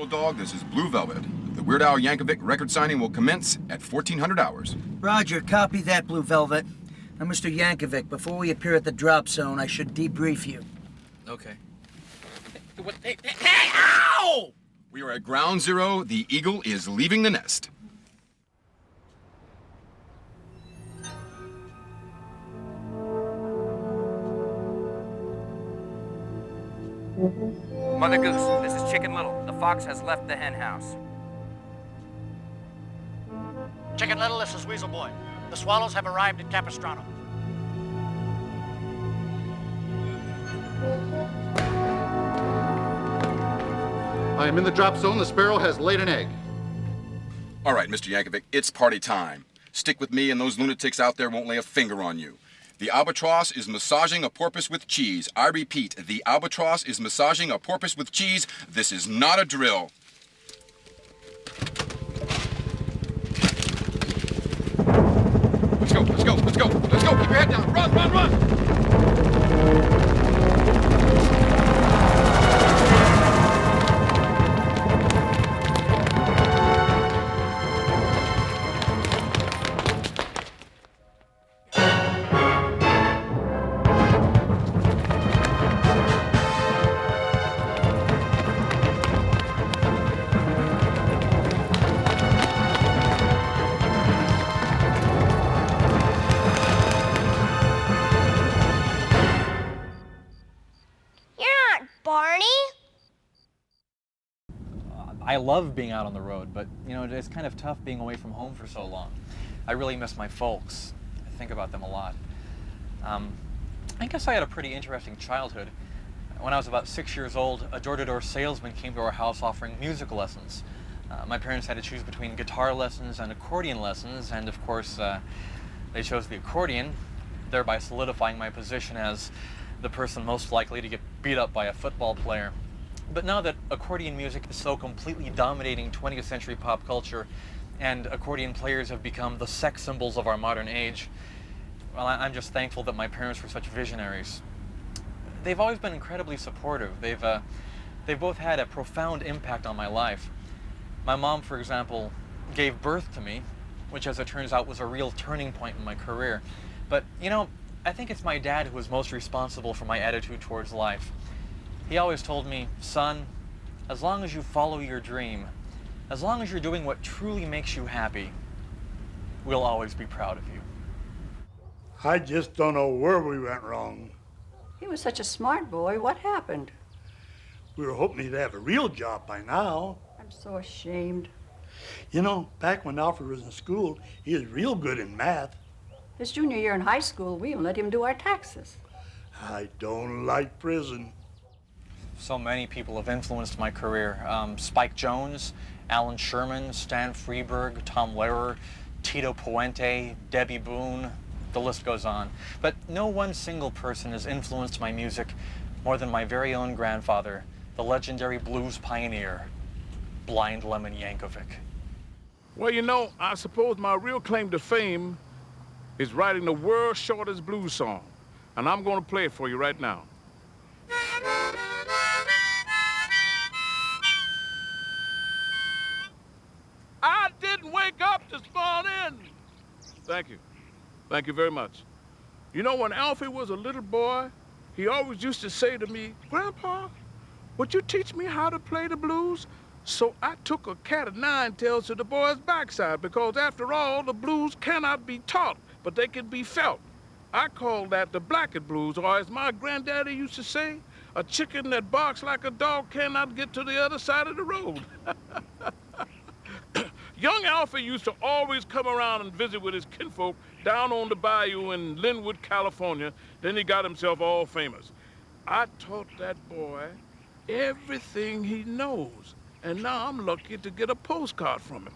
Buffalo Dog, this is Blue Velvet. The Weird Al Yankovic record signing will commence at 1400 hours. Roger, copy that, Blue Velvet. Now, Mr. Yankovic, before we appear at the drop zone, I should debrief you. Okay. Hey, ow! We are at ground zero. The Eagle is leaving the nest. Mother Goose, this is Chicken Little. The fox has left the hen house. Chicken Little, this is Weasel Boy. The swallows have arrived at Capistrano. I am in the drop zone. The sparrow has laid an egg. All right, Mr. Yankovic, it's party time. Stick with me and those lunatics out there won't lay a finger on you. The albatross is massaging a porpoise with cheese. I repeat, the albatross is massaging a porpoise with cheese. This is not a drill. Let's go, let's go, let's go, let's go. Keep your head down. Run, run, run. I love being out on the road, but you know, it's kind of tough being away from home for so long. I really miss my folks. I think about them a lot. I guess I had a pretty interesting childhood. When I was about 6 years old, a door-to-door salesman came to our house offering musical lessons. My parents had to choose between guitar lessons and accordion lessons, and of course, they chose the accordion, thereby solidifying my position as the person most likely to get beat up by a football player. But now that accordion music is so completely dominating 20th century pop culture, and accordion players have become the sex symbols of our modern age, well, I'm just thankful that my parents were such visionaries. They've always been incredibly supportive. They've both had a profound impact on my life. My mom, for example, gave birth to me, which as it turns out was a real turning point in my career. But, you know, I think it's my dad who was most responsible for my attitude towards life. He always told me, son, as long as you follow your dream, as long as you're doing what truly makes you happy, we'll always be proud of you. I just don't know where we went wrong. He was such a smart boy. What happened? We were hoping he'd have a real job by now. I'm so ashamed. You know, back when Alfred was in school, he was real good in math. His junior year in high school, we even let him do our taxes. I don't like prison. So many people have influenced my career. Spike Jonze, Alan Sherman, Stan Freberg, Tom Lehrer, Tito Puente, Debbie Boone, the list goes on. But no one single person has influenced my music more than my very own grandfather, the legendary blues pioneer, Blind Lemon Yankovic. Well, you know, I suppose my real claim to fame is writing the world's shortest blues song. And I'm going to play it for you right now. I didn't wake up this morning. Thank you. Thank you very much. You know, when Alfie was a little boy, he always used to say to me, Grandpa, would you teach me how to play the blues? So I took a cat of nine tails to the boy's backside because, after all, the blues cannot be taught, but they can be felt. I call that the Blackett blues, or as my granddaddy used to say, a chicken that barks like a dog cannot get to the other side of the road. Young Alfie used to always come around and visit with his kinfolk down on the bayou in Linwood, California. Then he got himself all famous. I taught that boy everything he knows, and now I'm lucky to get a postcard from him.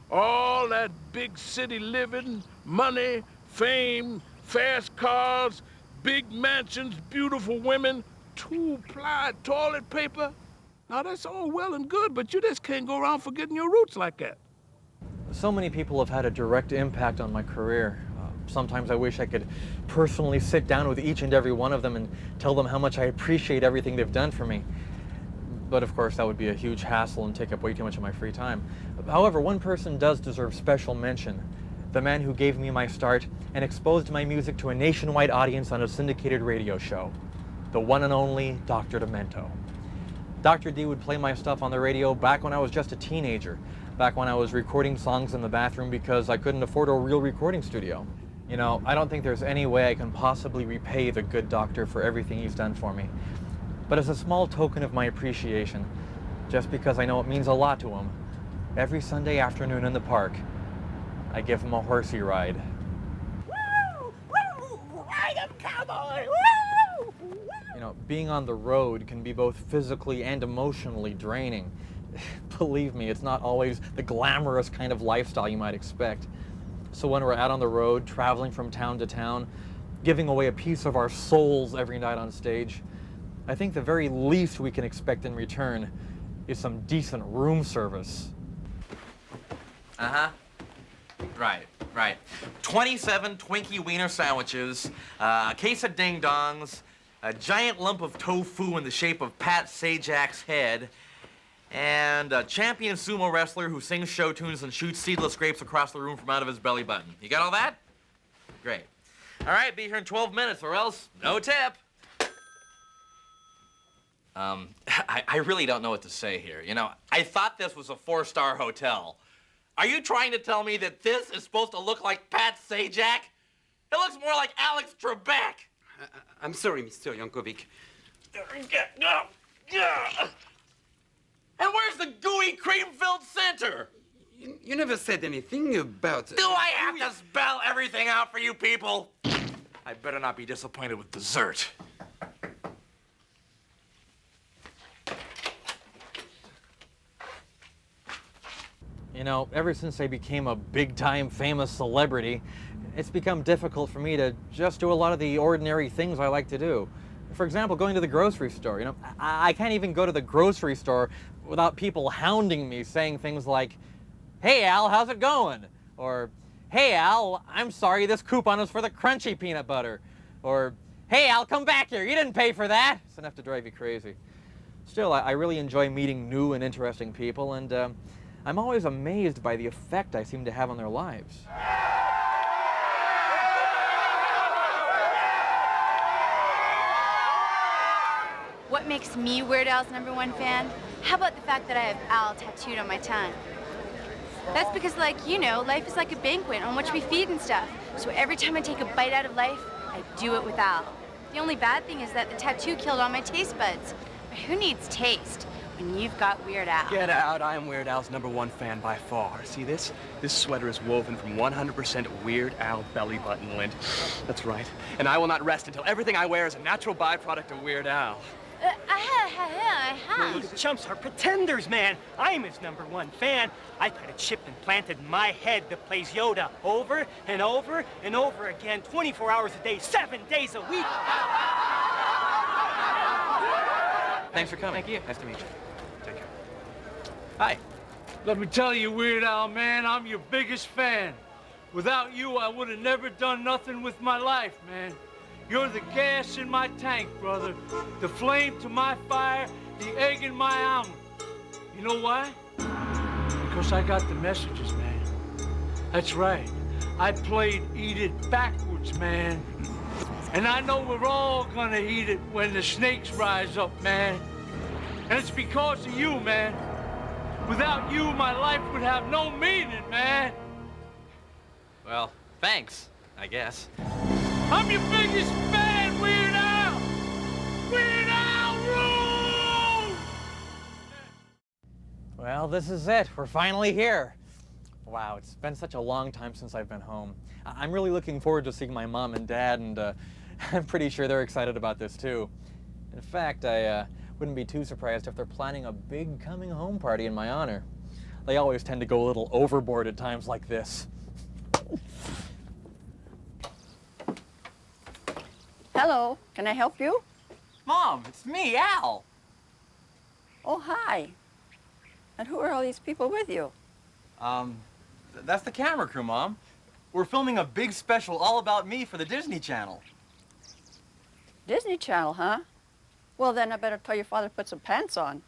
All that big city living, money, fame, fast cars, big mansions, beautiful women, two-ply toilet paper. Now that's all well and good, but you just can't go around forgetting your roots like that. So many people have had a direct impact on my career. Sometimes I wish I could personally sit down with each and every one of them and tell them how much I appreciate everything they've done for me. But of course, that would be a huge hassle and take up way too much of my free time. However, one person does deserve special mention. The man who gave me my start and exposed my music to a nationwide audience on a syndicated radio show. The one and only Dr. Demento. Dr. D would play my stuff on the radio back when I was just a teenager, back when I was recording songs in the bathroom because I couldn't afford a real recording studio. You know, I don't think there's any way I can possibly repay the good doctor for everything he's done for me. But as a small token of my appreciation, just because I know it means a lot to him, every Sunday afternoon in the park, I give him a horsey ride. Woo! Woo! Ride 'em, cowboy! Woo! You know, being on the road can be both physically and emotionally draining. Believe me, it's not always the glamorous kind of lifestyle you might expect. So when we're out on the road, traveling from town to town, giving away a piece of our souls every night on stage, I think the very least we can expect in return is some decent room service. Uh-huh. Right. 27 Twinkie Wiener sandwiches, a case of ding-dongs, a giant lump of tofu in the shape of Pat Sajak's head, and a champion sumo wrestler who sings show tunes and shoots seedless grapes across the room from out of his belly button. You got all that? Great. All right, be here in 12 minutes or else no tip. I really don't know what to say here. You know, I thought this was a 4-star hotel. Are you trying to tell me that this is supposed to look like Pat Sajak? It looks more like Alex Trebek. I'm sorry, Mr. Yankovic. And where's the gooey cream-filled center? You never said anything about... Do I have to spell everything out for you people? I better not be disappointed with dessert. You know, ever since I became a big-time famous celebrity, it's become difficult for me to just do a lot of the ordinary things I like to do. For example, going to the grocery store. You know, I can't even go to the grocery store without people hounding me, saying things like, "Hey Al, how's it going?" Or, "Hey Al, I'm sorry, this coupon is for the crunchy peanut butter." Or, "Hey Al, come back here, you didn't pay for that." It's enough to drive you crazy. Still, I really enjoy meeting new and interesting people, and I'm always amazed by the effect I seem to have on their lives. What makes me Weird Al's #1 fan? How about the fact that I have Al tattooed on my tongue? That's because, like, you know, life is like a banquet on which we feed and stuff. So every time I take a bite out of life, I do it with Al. The only bad thing is that the tattoo killed all my taste buds. But who needs taste when you've got Weird Al? Get out, I am Weird Al's #1 fan by far. See this? This sweater is woven from 100% Weird Al belly button lint. That's right. And I will not rest until everything I wear is a natural byproduct of Weird Al. These chumps are pretenders, man. I'm his #1 fan. I've had it chipped and planted in my head that plays Yoda over and over and over again, 24 hours a day, 7 days a week. Thanks for coming. Thank you. Nice to meet you. Take care. Hi. Let me tell you, Weird Al, man, I'm your biggest fan. Without you, I would have never done nothing with my life, man. You're the gas in my tank, brother. The flame to my fire, the egg in my omelet. You know why? Because I got the messages, man. That's right. I played Eat It backwards, man. And I know we're all gonna eat it when the snakes rise up, man. And it's because of you, man. Without you, my life would have no meaning, man. Well, thanks, I guess. I'm your biggest fan, Weird Al! Weird Al rules! Well, this is it. We're finally here. Wow, it's been such a long time since I've been home. I'm really looking forward to seeing my mom and dad, and I'm pretty sure they're excited about this too. In fact, I wouldn't be too surprised if they're planning a big coming home party in my honor. They always tend to go a little overboard at times like this. Hello, can I help you? Mom, it's me, Al. Oh, hi. And who are all these people with you? That's the camera crew, Mom. We're filming a big special all about me for the Disney Channel. Disney Channel, huh? Well, then I better tell your father to put some pants on.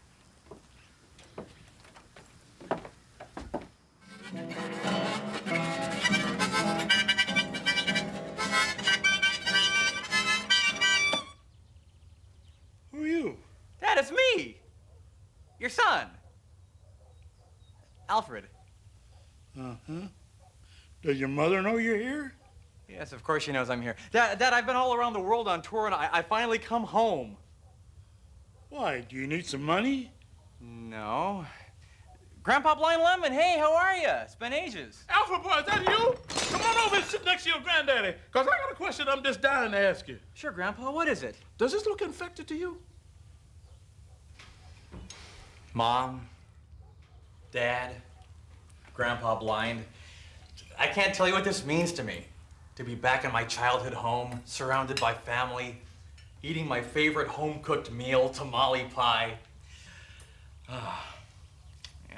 Alfred. Uh-huh. Does your mother know you're here? Yes, of course she knows I'm here. Dad, I've been all around the world on tour, and I finally come home. Why, do you need some money? No. Grandpa Blind Lemon, hey, how are you? It's been ages. Alfred, boy, is that you? Come on over and sit next to your granddaddy, because I got a question I'm just dying to ask you. Sure, Grandpa, what is it? Does this look infected to you? Mom, Dad, Grandpa Blind, I can't tell you what this means to me. To be back in my childhood home, surrounded by family, eating my favorite home-cooked meal, tamale pie.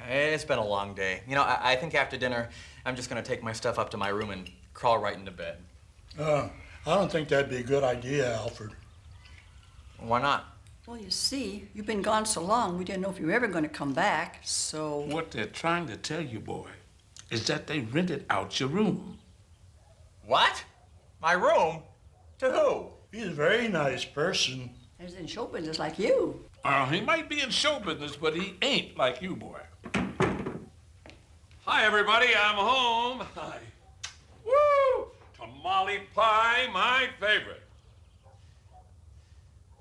It's been a long day. You know, I think after dinner, I'm just gonna take my stuff up to my room and crawl right into bed. I don't think that'd be a good idea, Alfred. Why not? Well, you see, you've been gone so long, we didn't know if you were ever going to come back, so... What they're trying to tell you, boy, is that they rented out your room. What? My room? To who? He's a very nice person. He's in show business like you. He might be in show business, but he ain't like you, boy. Hi, everybody, I'm home. Hi. Woo! Tamale pie, my favorite.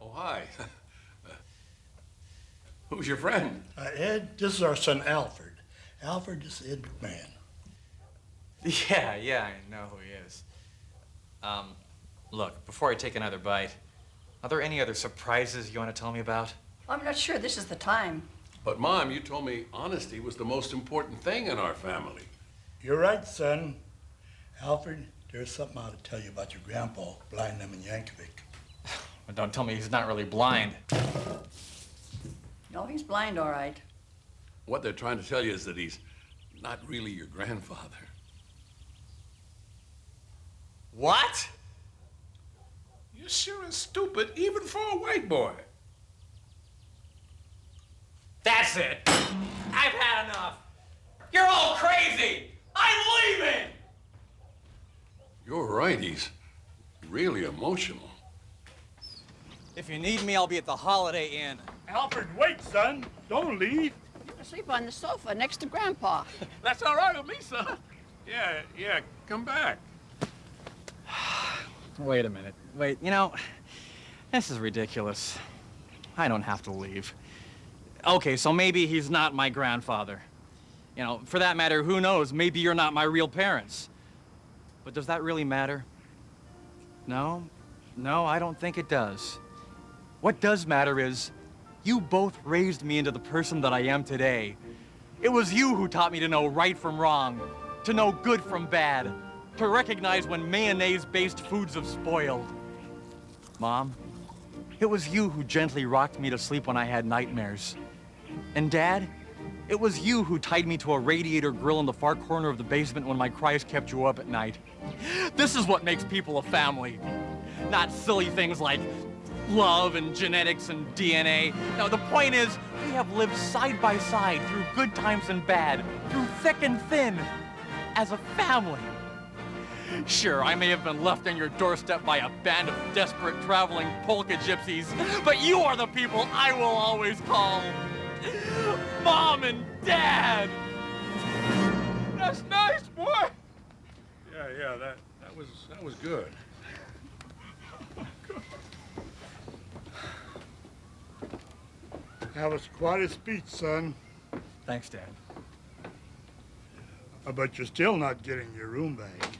Oh, hi. Who's your friend? Ed, this is our son, Alfred. Alfred is Ed McMahon. Yeah, I know who he is. Look, before I take another bite, are there any other surprises you want to tell me about? I'm not sure this is the time. But, Mom, you told me honesty was the most important thing in our family. You're right, son. Alfred, there's something I ought to tell you about your grandpa, Blind Lemon Yankovic. Well, don't tell me he's not really blind. No, he's blind, all right. What they're trying to tell you is that he's not really your grandfather. What? You sure is stupid, even for a white boy. That's it. I've had enough. You're all crazy. I'm leaving. You're right, he's really emotional. If you need me, I'll be at the Holiday Inn. Alfred, wait, son. Don't leave. You can sleep on the sofa next to Grandpa. That's all right with me, son. Yeah, come back. Wait a minute. Wait, you know, this is ridiculous. I don't have to leave. Okay, so maybe he's not my grandfather. You know, for that matter, who knows? Maybe you're not my real parents. But does that really matter? No, I don't think it does. What does matter is you both raised me into the person that I am today. It was you who taught me to know right from wrong, to know good from bad, to recognize when mayonnaise-based foods have spoiled. Mom, it was you who gently rocked me to sleep when I had nightmares. And Dad, it was you who tied me to a radiator grill in the far corner of the basement when my cries kept you up at night. This is what makes people a family. Not silly things like love and genetics and DNA. No, the point is, we have lived side by side through good times and bad, through thick and thin, as a family. Sure, I may have been left on your doorstep by a band of desperate traveling polka gypsies, but you are the people I will always call Mom and Dad. That's nice, boy. Yeah, that was good. That was quite a speech, son. Thanks, Dad. But you're still not getting your room back.